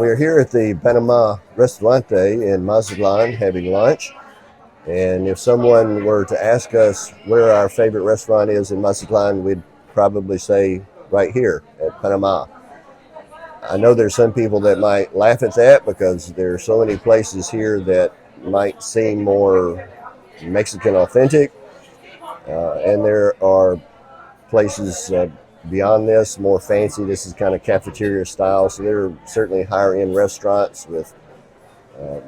We're here at the Panamá Restaurante in Mazatlan having lunch. And if someone were to ask us where our favorite restaurant is in Mazatlan, we'd probably say right here at Panamá. I know there's some people that might laugh at that because there are so many places here that might seem more Mexican authentic. And there are places beyond this, more fancy. This is kind of cafeteria style. So there are certainly higher end restaurants with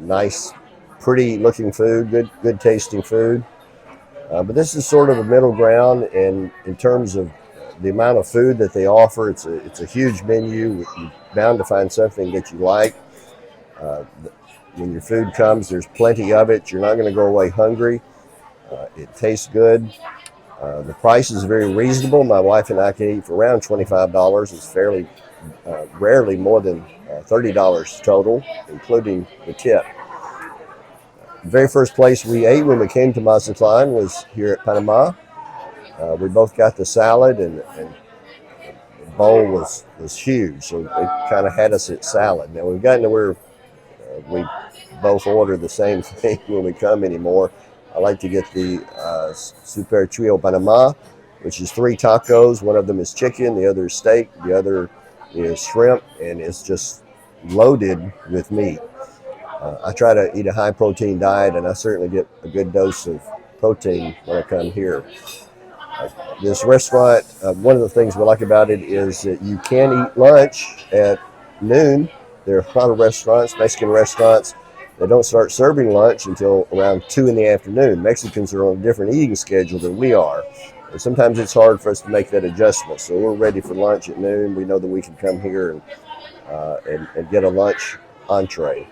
nice, pretty looking food, good tasting food. But this is sort of a middle ground, and in terms of the amount of food that they offer, it's a huge menu. You're bound to find something that you like. When your food comes, there's plenty of it. You're not going to go away hungry. It tastes good. The price is very reasonable. My wife and I can eat for around $25. It's fairly rarely more than $30 total, including the tip. The very first place we ate when we came to Mazatlan was here at Panamá. We both got the salad, and the bowl was huge, so it kind of had us at salad. Now we've gotten to where we both order the same thing when we come anymore. I like to get the Super Trio Panamá, which is 3 tacos. One of them is chicken, the other is steak, the other is shrimp, and it's just loaded with meat. I try to eat a high protein diet, and I certainly get a good dose of protein when I come here. This restaurant, one of the things we like about it is that you can eat lunch at noon. There are a lot of restaurants, Mexican restaurants, they don't start serving lunch until around 2 in the afternoon. Mexicans are on a different eating schedule than we are. And sometimes it's hard for us to make that adjustment. So we're ready for lunch at noon. We know that we can come here and get a lunch entree.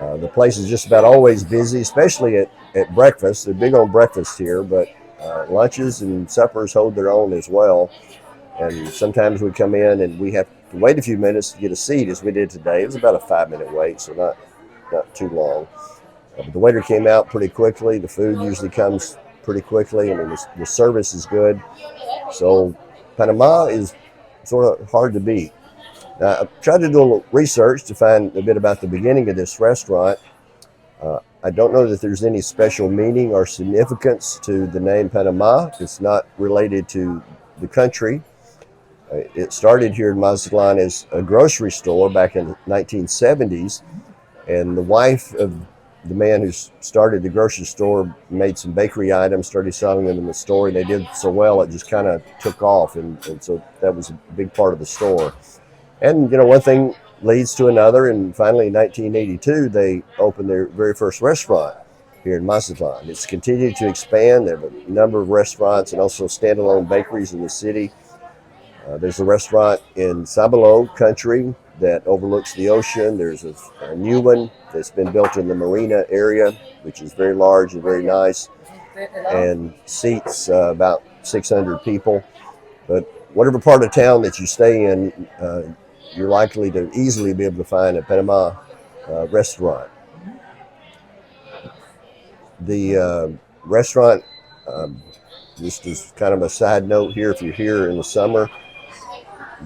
The place is just about always busy, especially at breakfast. They're big on breakfast here, but lunches and suppers hold their own as well. And sometimes we come in and we have to wait a few minutes to get a seat, as we did today. It was about a 5-minute wait, so not too long. But the waiter came out pretty quickly. The food usually comes pretty quickly. I mean, the service is good. So Panamá is sort of hard to beat. Now, I tried to do a little research to find a bit about the beginning of this restaurant. I don't know that there's any special meaning or significance to the name Panamá. It's not related to the country. It started here in Mazatlan as a grocery store back in the 1970s. And the wife of the man who started the grocery store made some bakery items, started selling them in the store, and they did so well it just kind of took off, and so that was a big part of the store. And one thing leads to another, and finally in 1982 they opened their very first restaurant here in Mazatlan. It's continued to expand. They have a number of restaurants and also standalone bakeries in the city. There's a restaurant in Sabalo country that overlooks the ocean. There's a new one that's been built in the marina area, which is very large and very nice and seats about 600 people. But whatever part of town that you stay in, you're likely to easily be able to find a Panamá restaurant. The restaurant, just as kind of a side note here, if you're here in the summer,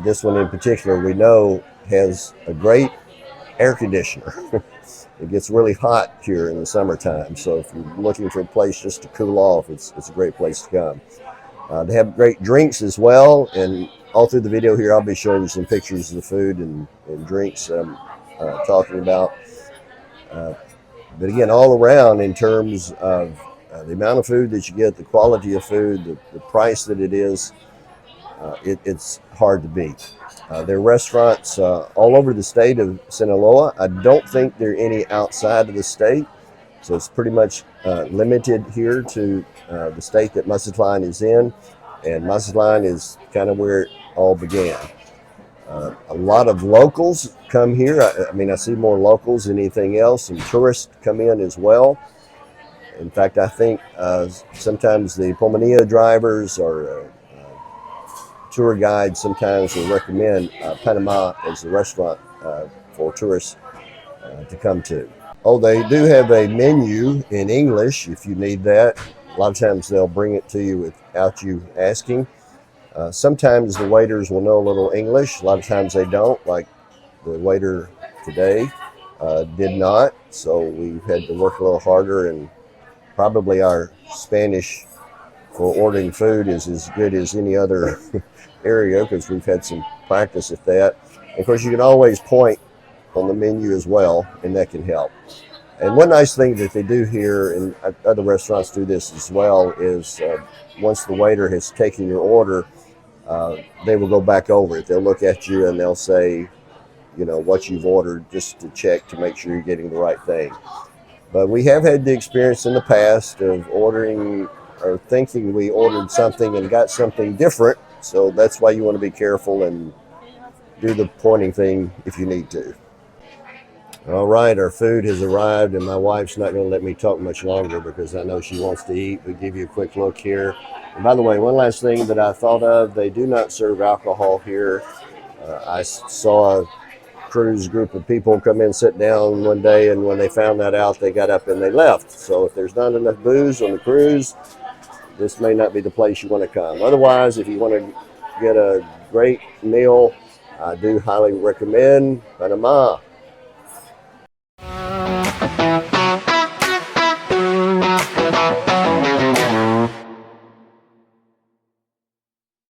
this one in particular we know has a great air conditioner. It gets really hot here in the summertime, so if you're looking for a place just to cool off, it's a great place to come. They have great drinks as well, and all through the video here I'll be showing you some pictures of the food and drinks I'm talking about. But again, all around, in terms of the amount of food that you get, the quality of food, the price that it is, it's hard to beat. There are restaurants all over the state of Sinaloa. I don't think there are any outside of the state, so it's pretty much limited here to the state that Mazatlan is in, and Mazatlan is kind of where it all began. A lot of locals come here. I mean, I see more locals than anything else, and tourists come in as well. In fact, I think sometimes the Pomanilla drivers or tour guides sometimes will recommend Panamá as a restaurant for tourists to come to. Oh, they do have a menu in English if you need that. A lot of times they'll bring it to you without you asking. Sometimes the waiters will know a little English. A lot of times they don't. Like the waiter today did not, so we've had to work a little harder, and probably our Spanish for ordering food is as good as any other area because we've had some practice at that. And of course, you can always point on the menu as well, and that can help. And one nice thing that they do here, and other restaurants do this as well, is once the waiter has taken your order, they will go back over it. They'll look at you and they'll say, you know, what you've ordered, just to check to make sure you're getting the right thing. But we have had the experience in the past of ordering or thinking we ordered something and got something different. So that's why you want to be careful and do the pointing thing if you need to. All right, our food has arrived, and my wife's not going to let me talk much longer because I know she wants to eat. We'll give you a quick look here. And by the way, one last thing that I thought of, they do not serve alcohol here. I saw a cruise group of people come in, sit down one day, and when they found that out, they got up and they left. So if there's not enough booze on the cruise, this may not be the place you want to come. Otherwise, if you want to get a great meal, I do highly recommend Panamá